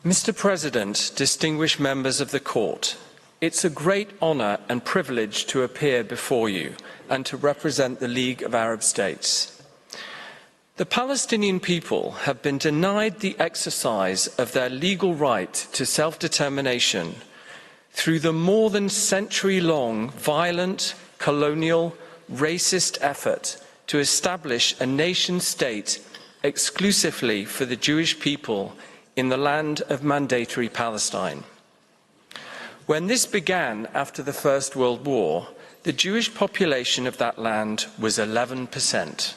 Mr. President, distinguished members of the Court, it's a great honour and privilege to appear before you and to represent the League of Arab States. The Palestinian people have been denied the exercise of their legal right to self-determination through the more than century-long violent, colonial, racist effort to establish a nation-state exclusively for the Jewish people in the land of mandatory Palestine. When this began after the First World War, the Jewish population of that land was 11%.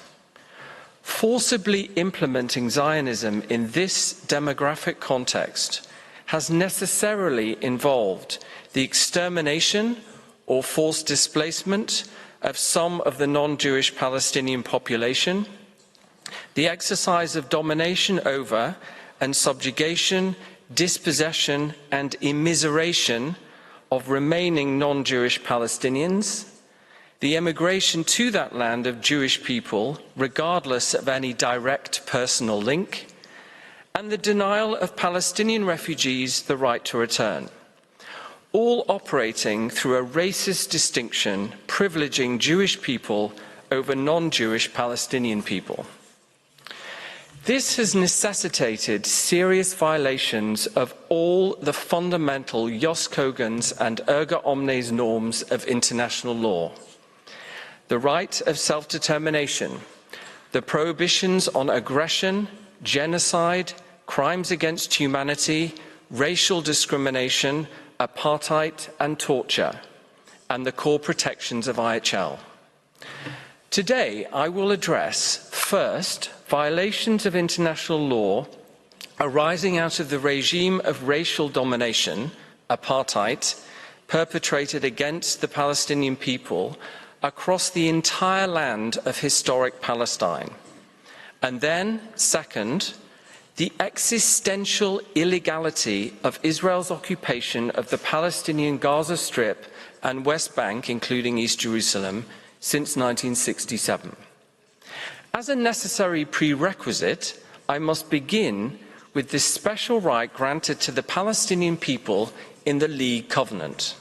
Forcibly implementing Zionism in this demographic context has necessarily involved the extermination or forced displacement of some of the non-Jewish Palestinian population, the exercise of domination over and subjugation, dispossession and immiseration of remaining non-Jewish Palestinians, the emigration to that land of Jewish people, regardless of any direct personal link, and the denial of Palestinian refugees the right to return, all operating through a racist distinction privileging Jewish people over non-Jewish Palestinian people. This has necessitated serious violations of all the fundamental Jus Cogens and erga omnes norms of international law. The right of self-determination, the prohibitions on aggression, genocide, crimes against humanity, racial discrimination, apartheid and torture, and the core protections of IHL. Today, I will address, first, violations of international law arising out of the regime of racial domination, apartheid, perpetrated against the Palestinian people across the entire land of historic Palestine. And then, second, the existential illegality of Israel's occupation of the Palestinian Gaza Strip and West Bank, including East Jerusalem, since 1967. As a necessary prerequisite, I must begin with the special right granted to the Palestinian people in the League Covenant.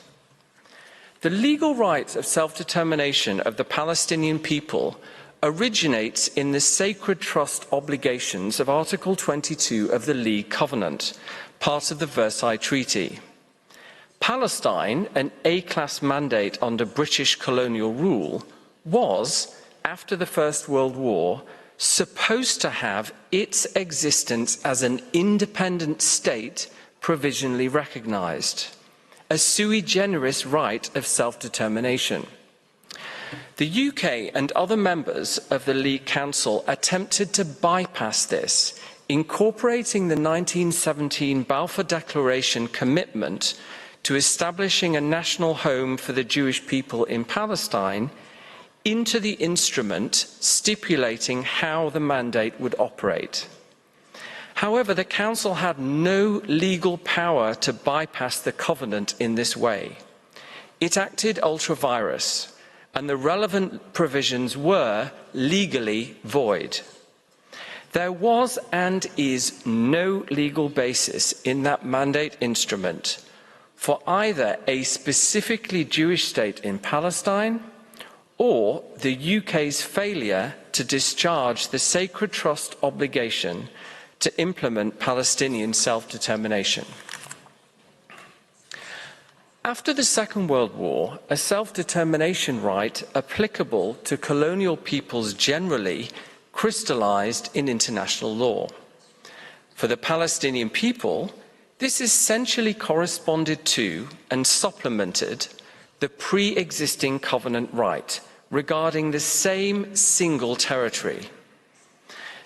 The legal right of self-determination of the Palestinian people originates in the sacred trust obligations of Article 22 of the League Covenant, part of the Versailles Treaty. Palestine, an A-class mandate under British colonial rule, was, after the First World War, supposed to have its existence as an independent state provisionally recognised, a sui generis right of self-determination. The UK and other members of the League Council attempted to bypass this, incorporating the 1917 Balfour Declaration commitment to establishing a national home for the Jewish people in Palestine into the instrument stipulating how the mandate would operate. However, the Council had no legal power to bypass the covenant in this way. It acted ultra vires, and the relevant provisions were legally void. There was and is no legal basis in that mandate instrument for either a specifically Jewish state in Palestine or the UK's failure to discharge the sacred trust obligation to implement Palestinian self-determination. After the Second World War, a self-determination right applicable to colonial peoples generally crystallized in international law. For the Palestinian people, this essentially corresponded to and supplemented the pre-existing covenant right regarding the same single territory.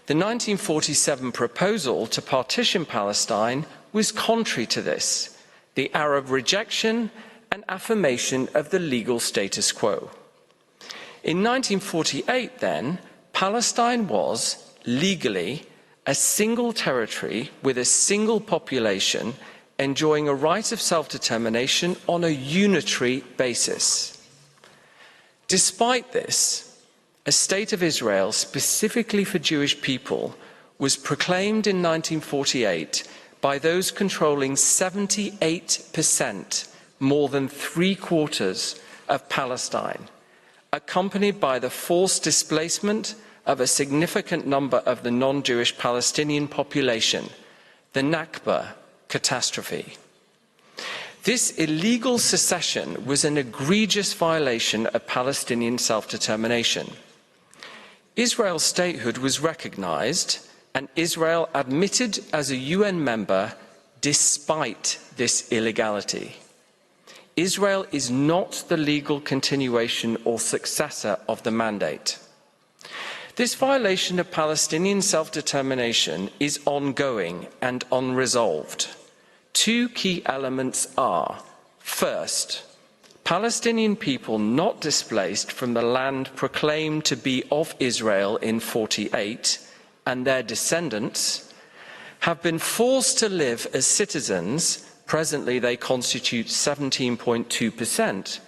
The 1947 proposal to partition Palestine was contrary to this, the Arab rejection and affirmation of the legal status quo. In 1948, then, Palestine was, legally, a single territory with a single population enjoying a right of self-determination on a unitary basis. Despite this, a state of Israel specifically for Jewish people was proclaimed in 1948 by those controlling 78%, more than 3/4 of Palestine, accompanied by the forced displacement of a significant number of the non-Jewish Palestinian population, the Nakba catastrophe. This illegal secession was an egregious violation of Palestinian self-determination. Israel's statehood was recognized, and Israel admitted as a UN member despite this illegality. Israel is not the legal continuation or successor of the mandate. This violation of Palestinian self-determination is ongoing and unresolved. Two key elements are, first, Palestinian people not displaced from the land proclaimed to be of Israel in 1948 and their descendants have been forced to live as citizens, presently they constitute 17.2%,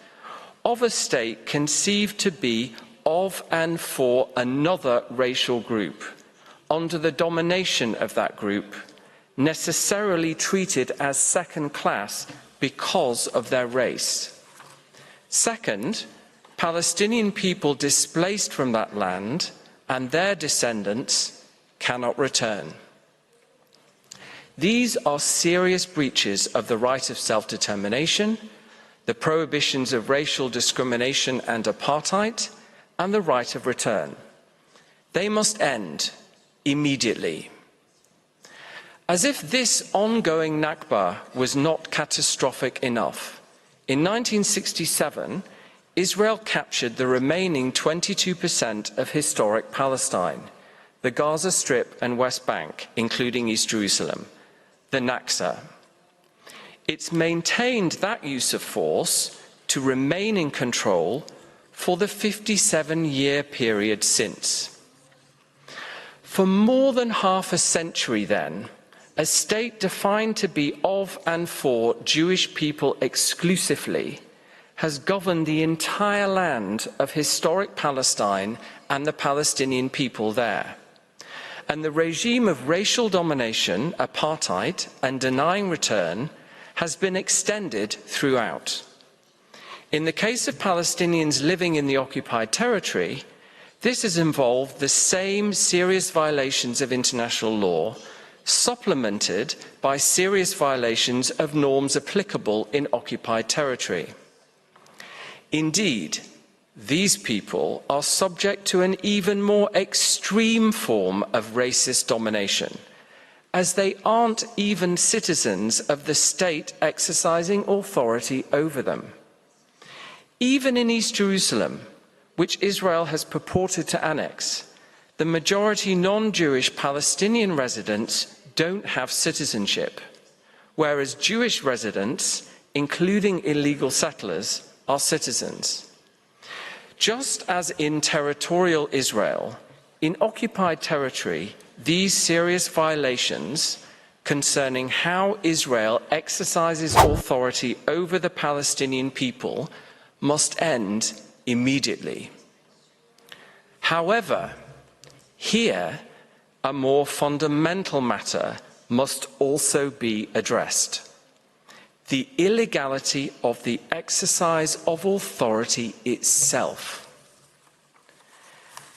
of a state conceived to be of and for another racial group, under the domination of that group, necessarily treated as second class because of their race. Second, Palestinian people displaced from that land and their descendants cannot return. These are serious breaches of the right of self-determination, the prohibitions of racial discrimination and apartheid, and the right of return. They must end immediately. As if this ongoing Nakba was not catastrophic enough, in 1967, Israel captured the remaining 22% of historic Palestine, the Gaza Strip and West Bank, including East Jerusalem, the Nakba. It's maintained that use of force to remain in control for the 57-year period since. For more than half a century then, a state defined to be of and for Jewish people exclusively has governed the entire land of historic Palestine and the Palestinian people there. And the regime of racial domination, apartheid, and denying return has been extended throughout. In the case of Palestinians living in the occupied territory, this has involved the same serious violations of international law, supplemented by serious violations of norms applicable in occupied territory. Indeed, these people are subject to an even more extreme form of racist domination, as they aren't even citizens of the state exercising authority over them. Even in East Jerusalem, which Israel has purported to annex, the majority non-Jewish Palestinian residents don't have citizenship, whereas Jewish residents, including illegal settlers, are citizens. Just as in territorial Israel, in occupied territory, these serious violations concerning how Israel exercises authority over the Palestinian people must end immediately. However, here, a more fundamental matter must also be addressed: the illegality of the exercise of authority itself.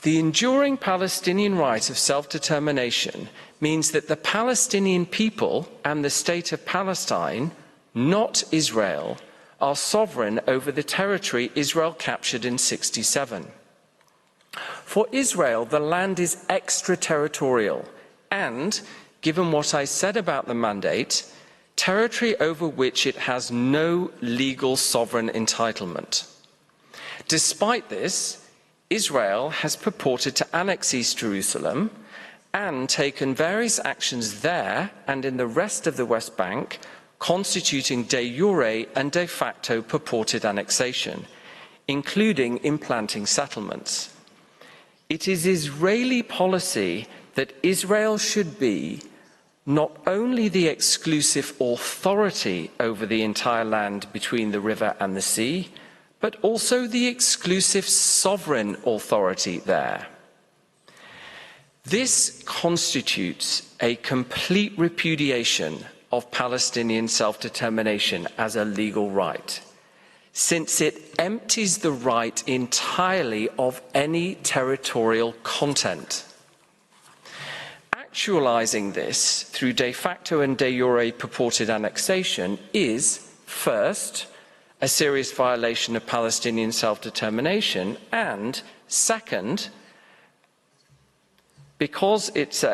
The enduring Palestinian right of self-determination means that the Palestinian people and the state of Palestine, not Israel, are sovereign over the territory Israel captured in 1967. For Israel, the land is extraterritorial and, given what I said about the mandate, territory over which it has no legal sovereign entitlement. Despite this, Israel has purported to annex East Jerusalem and taken various actions there and in the rest of the West Bank, constituting de jure and de facto purported annexation, including implanting settlements. It is Israeli policy that Israel should be not only the exclusive authority over the entire land between the river and the sea, but also the exclusive sovereign authority there. This constitutes a complete repudiation of Palestinian self-determination as a legal right, since it empties the right entirely of any territorial content. Actualizing this through de facto and de jure purported annexation is, first, a serious violation of Palestinian self-determination, and second, because it's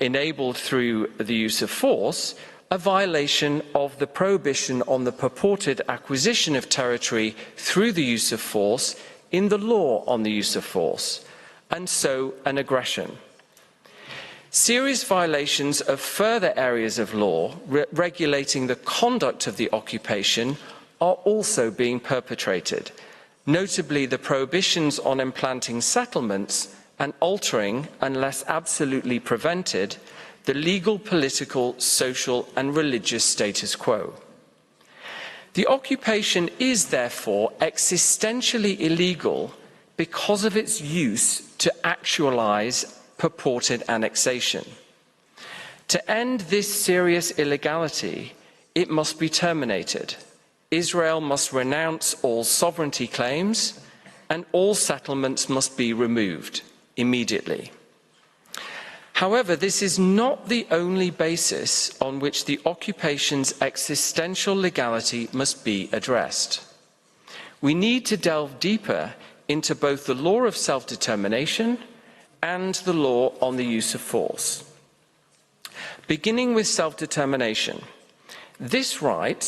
enabled through the use of force, a violation of the prohibition on the purported acquisition of territory through the use of force in the law on the use of force, and so an aggression. Serious violations of further areas of law regulating the conduct of the occupation are also being perpetrated, notably the prohibitions on implanting settlements and altering, unless absolutely prevented, the legal, political, social and religious status quo. The occupation is therefore existentially illegal because of its use to actualize purported annexation. To end this serious illegality, it must be terminated. Israel must renounce all sovereignty claims and all settlements must be removed immediately. However, this is not the only basis on which the occupation's existential legality must be addressed. We need to delve deeper into both the law of self-determination and the law on the use of force. Beginning with self-determination, this right,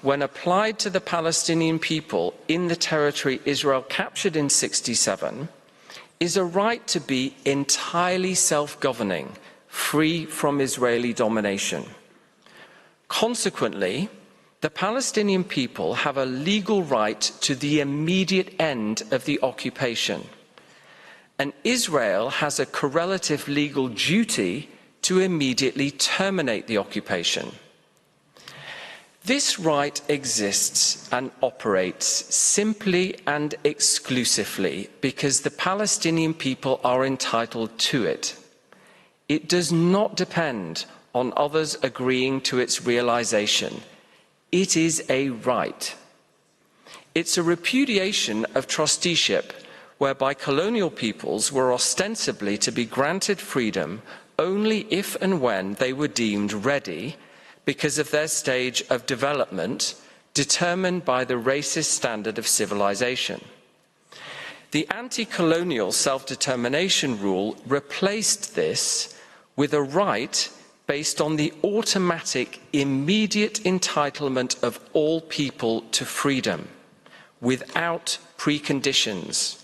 when applied to the Palestinian people in the territory Israel captured in '67, is a right to be entirely self-governing, free from Israeli domination. Consequently, the Palestinian people have a legal right to the immediate end of the occupation, and Israel has a correlative legal duty to immediately terminate the occupation. This right exists and operates simply and exclusively because the Palestinian people are entitled to it. It does not depend on others agreeing to its realization. It is a right. It's a repudiation of trusteeship, whereby colonial peoples were ostensibly to be granted freedom only if and when they were deemed ready because of their stage of development determined by the racist standard of civilization. The anti-colonial self-determination rule replaced this with a right based on the automatic, immediate entitlement of all people to freedom, without preconditions.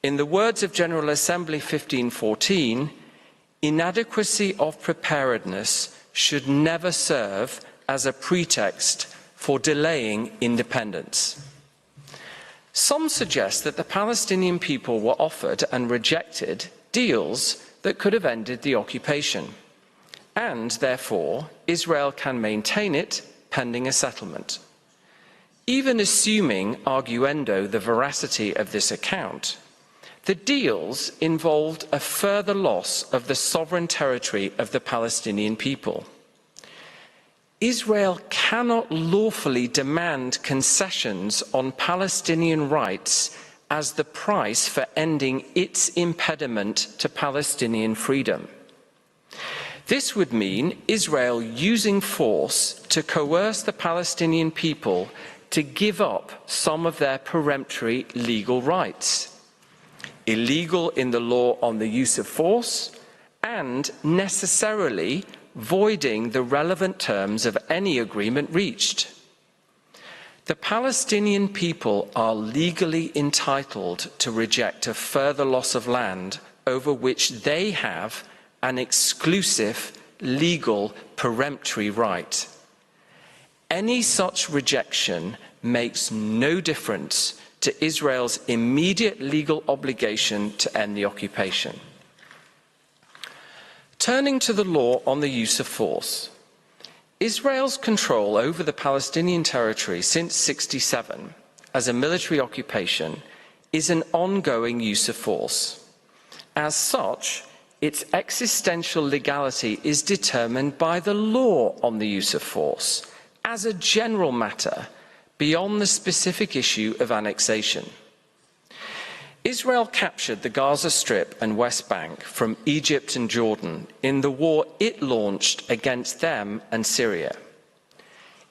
In the words of General Assembly 1514, inadequacy of preparedness should never serve as a pretext for delaying independence. Some suggest that the Palestinian people were offered and rejected deals that could have ended the occupation, and therefore Israel can maintain it pending a settlement. Even assuming arguendo the veracity of this account, the deals involved a further loss of the sovereign territory of the Palestinian people. Israel cannot lawfully demand concessions on Palestinian rights as the price for ending its impediment to Palestinian freedom. This would mean Israel using force to coerce the Palestinian people to give up some of their peremptory legal rights, illegal in the law on the use of force, and necessarily voiding the relevant terms of any agreement reached. The Palestinian people are legally entitled to reject a further loss of land over which they have an exclusive legal peremptory right. Any such rejection makes no difference to Israel's immediate legal obligation to end the occupation. Turning to the law on the use of force, Israel's control over the Palestinian territory since '67 as a military occupation is an ongoing use of force. As such, its existential legality is determined by the law on the use of force, as a general matter, beyond the specific issue of annexation. Israel captured the Gaza Strip and West Bank from Egypt and Jordan in the war it launched against them and Syria.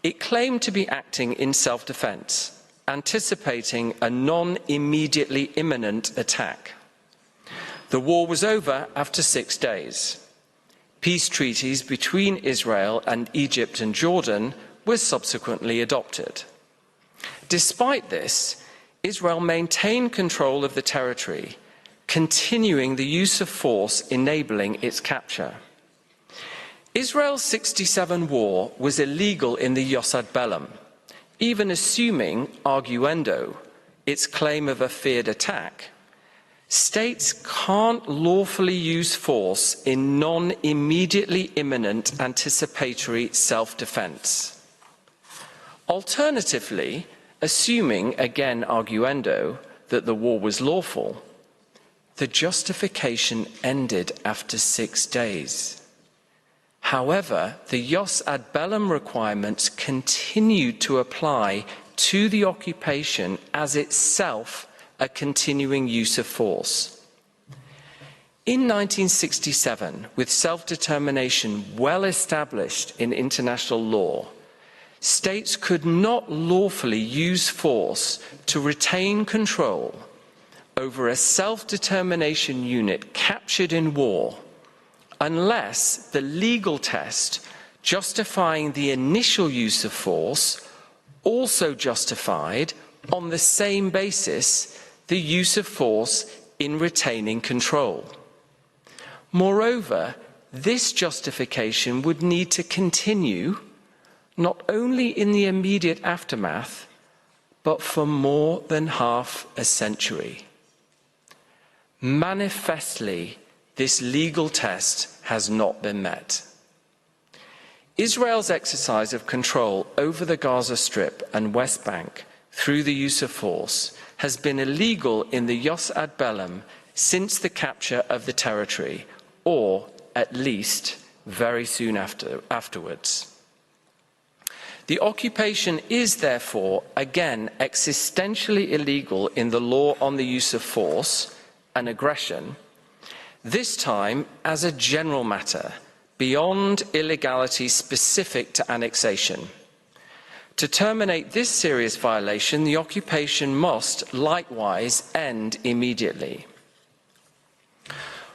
It claimed to be acting in self-defense, anticipating a non-immediately imminent attack. The war was over after 6 days. Peace treaties between Israel and Egypt and Jordan were subsequently adopted. Despite this, Israel maintained control of the territory, continuing the use of force enabling its capture. Israel's 67 war was illegal in the Jus ad Bellum, even assuming, arguendo, its claim of a feared attack. States can't lawfully use force in non-immediately imminent anticipatory self-defense. Alternatively, assuming, again arguendo, that the war was lawful, the justification ended after 6 days. However, the Jus ad Bellum requirements continued to apply to the occupation as itself a continuing use of force. In 1967, with self-determination well established in international law, states could not lawfully use force to retain control over a self-determination unit captured in war unless the legal test justifying the initial use of force also justified, on the same basis, the use of force in retaining control. Moreover, this justification would need to continue not only in the immediate aftermath, but for more than half a century. Manifestly, this legal test has not been met. Israel's exercise of control over the Gaza Strip and West Bank through the use of force has been illegal in the Jus ad Bellum since the capture of the territory, or at least very soon afterwards. The occupation is therefore, again, existentially illegal in the law on the use of force and aggression, this time as a general matter, beyond illegality specific to annexation. To terminate this serious violation, the occupation must likewise end immediately.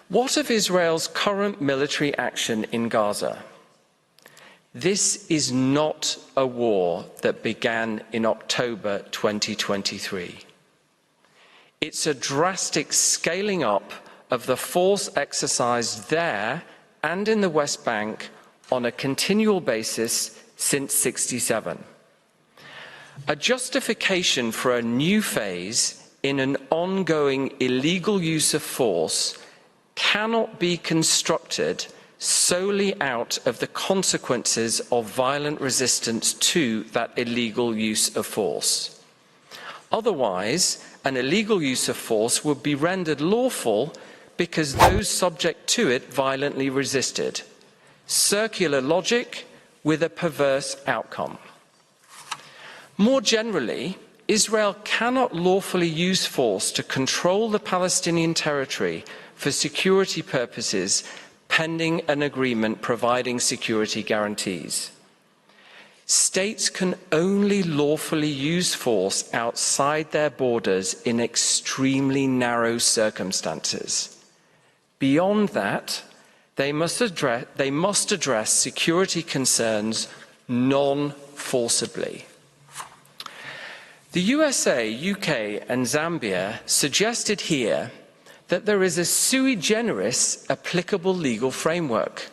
What of Israel's current military action in Gaza? This is not a war that began in October 2023. It's a drastic scaling up of the force exercised there and in the West Bank on a continual basis since '67. A justification for a new phase in an ongoing illegal use of force cannot be constructed solely out of the consequences of violent resistance to that illegal use of force. Otherwise, an illegal use of force would be rendered lawful because those subject to it violently resisted. Circular logic with a perverse outcome. More generally, Israel cannot lawfully use force to control the Palestinian territory for security purposes pending an agreement providing security guarantees. States can only lawfully use force outside their borders in extremely narrow circumstances. Beyond that, they must address security concerns non-forcibly. The USA, UK, and Zambia suggested here that there is a sui generis applicable legal framework,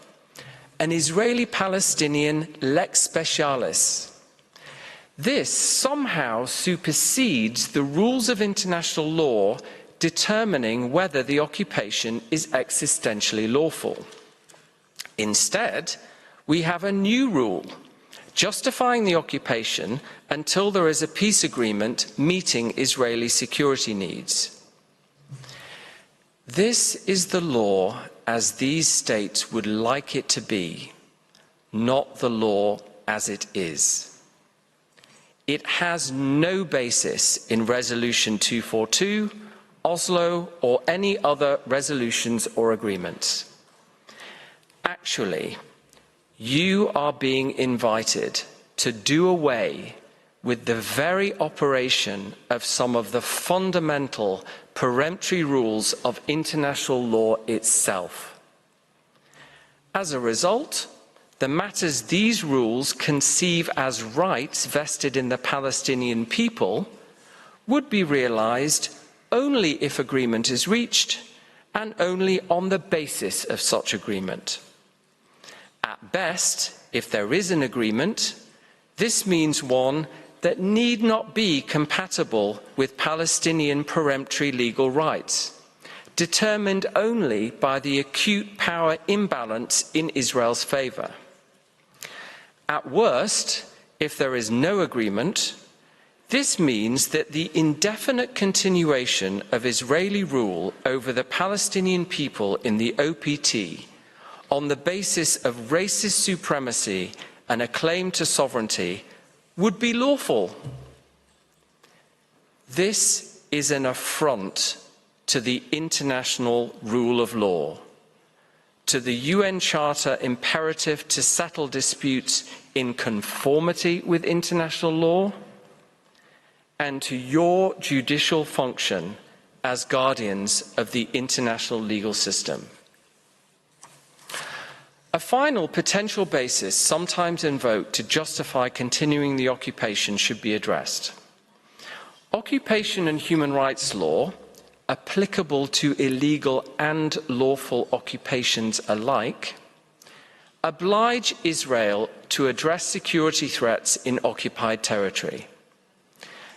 an Israeli-Palestinian lex specialis. This somehow supersedes the rules of international law determining whether the occupation is existentially lawful. Instead, we have a new rule justifying the occupation until there is a peace agreement meeting Israeli security needs. This is the law as these states would like it to be, not the law as it is. It has no basis in Resolution 242, Oslo, or any other resolutions or agreements. Actually, you are being invited to do away with the very operation of some of the fundamental peremptory rules of international law itself. As a result, the matters these rules conceive as rights vested in the Palestinian people would be realized only if agreement is reached and only on the basis of such agreement. At best, if there is an agreement, this means one that need not be compatible with Palestinian peremptory legal rights, determined only by the acute power imbalance in Israel's favor. At worst, if there is no agreement, this means that the indefinite continuation of Israeli rule over the Palestinian people in the OPT on the basis of racist supremacy and a claim to sovereignty would be lawful. This is an affront to the international rule of law, to the UN Charter imperative to settle disputes in conformity with international law, and to your judicial function as guardians of the international legal system. A final potential basis sometimes invoked to justify continuing the occupation should be addressed. Occupation and human rights law, applicable to illegal and lawful occupations alike, oblige Israel to address security threats in occupied territory.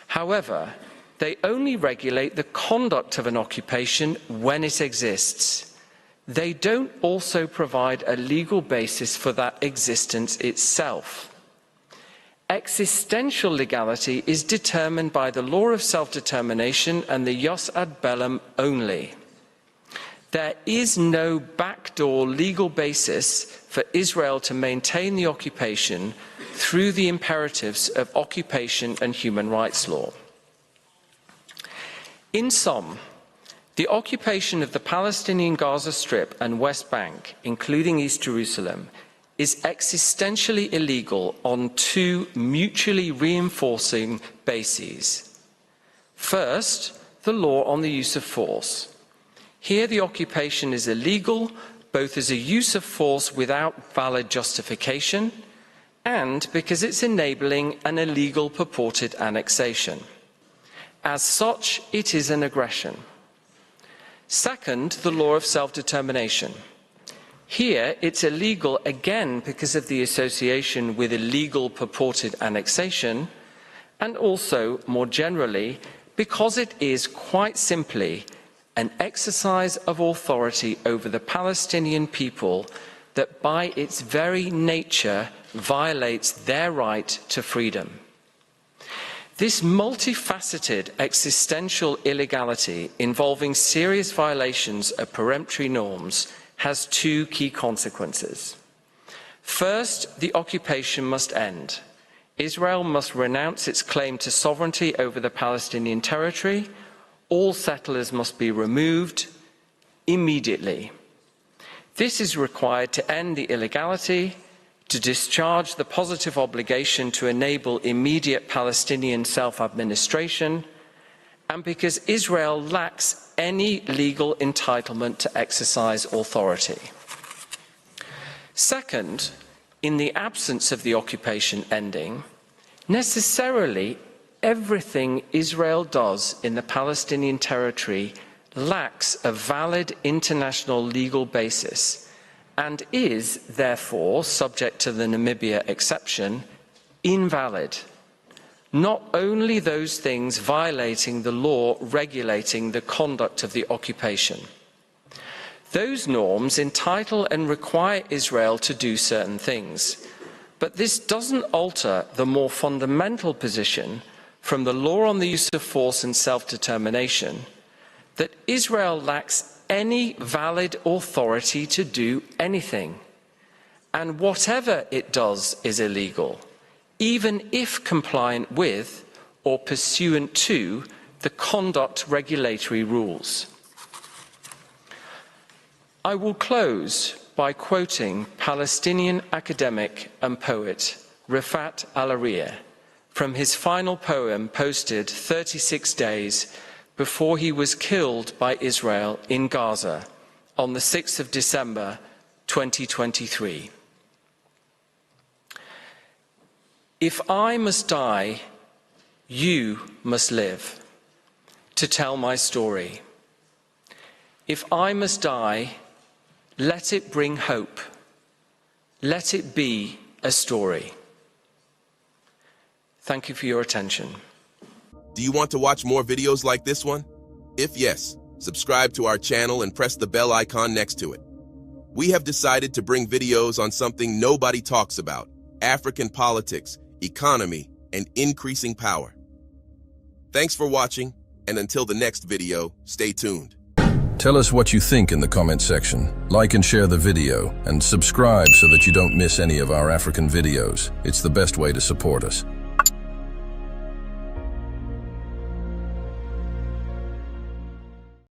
However, they only regulate the conduct of an occupation when it exists. They don't also provide a legal basis for that existence itself. Existential legality is determined by the law of self-determination and the jus ad bellum only. There is no backdoor legal basis for Israel to maintain the occupation through the imperatives of occupation and human rights law. In sum, the occupation of the Palestinian Gaza Strip and West Bank, including East Jerusalem, is existentially illegal on two mutually reinforcing bases. First, the law on the use of force. Here the occupation is illegal both as a use of force without valid justification and because it's enabling an illegal purported annexation. As such, it is an aggression. Second, the law of self-determination. Here, it's illegal again because of the association with illegal purported annexation, and also, more generally, because it is quite simply an exercise of authority over the Palestinian people that by its very nature violates their right to freedom. This multifaceted existential illegality involving serious violations of peremptory norms has two key consequences. First, the occupation must end. Israel must renounce its claim to sovereignty over the Palestinian territory. All settlers must be removed immediately. This is required to end the illegality, to discharge the positive obligation to enable immediate Palestinian self-administration, and because Israel lacks any legal entitlement to exercise authority. Second, in the absence of the occupation ending, necessarily everything Israel does in the Palestinian territory lacks a valid international legal basis and is, therefore, subject to the Namibia exception, invalid. Not only those things violating the law regulating the conduct of the occupation. Those norms entitle and require Israel to do certain things, but this doesn't alter the more fundamental position from the law on the use of force and self-determination that Israel lacks any valid authority to do anything. And whatever it does is illegal, even if compliant with or pursuant to the conduct regulatory rules. I will close by quoting Palestinian academic and poet Rifat Al-Arya from his final poem posted 36 days before he was killed by Israel in Gaza on the 6th of December 2023. If I must die, you must live to tell my story. If I must die, let it bring hope. Let it be a story. Thank you for your attention. Do you want to watch more videos like this one? If yes, subscribe to our channel and press the bell icon next to it. We have decided to bring videos on something nobody talks about: African politics, economy, and increasing power. Thanks for watching, and until the next video, stay tuned. Tell us what you think in the comment section. Like and share the video, and subscribe so that you don't miss any of our African videos. It's the best way to support us.